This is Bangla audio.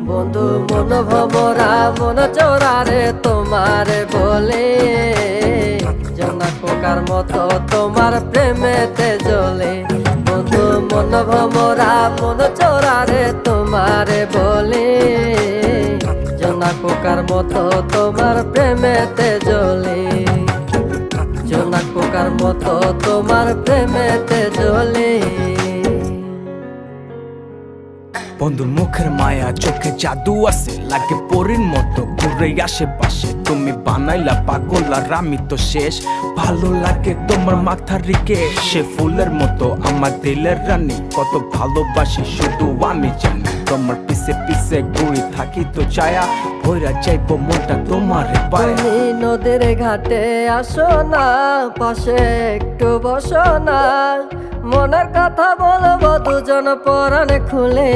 বন্ধু মন ভমরা মন চোরারে তোমারে বলে, জোনাক পোকার মতো তোমার প্রেমেতে জ্বলে। বন্ধু মন ভমরা মন চোরারে তোমারে বলে, জোনাক পোকার মতো তোমার প্রেমেতে জ্বলে। জোনাক পোকার মতো তোমার প্রেমেতে জ্বলে। বন্ধুর মুখের মায়া চোখে জাদু আছে, লাগে পরীর মতো ঘুরে আশেপাশে। তুমি বানাইলা পাগল আর আমি তো শেষ। ভালো লাগে তোমার মাথার রিকে, সে ফুলের মতো আমার দিলের রানী। কত ভালোবাসি শুধু আমি জানি, তোমার পিছে পিছে ঘুরি থাকি তো ছায়া। ভৈরা যাইব মনটা তোমার পায়ে। তুমি নদীর ঘাটে আসো না, পাশে একটু বসো না। মনের কথা বলবো দুজন পরাণ খুলে।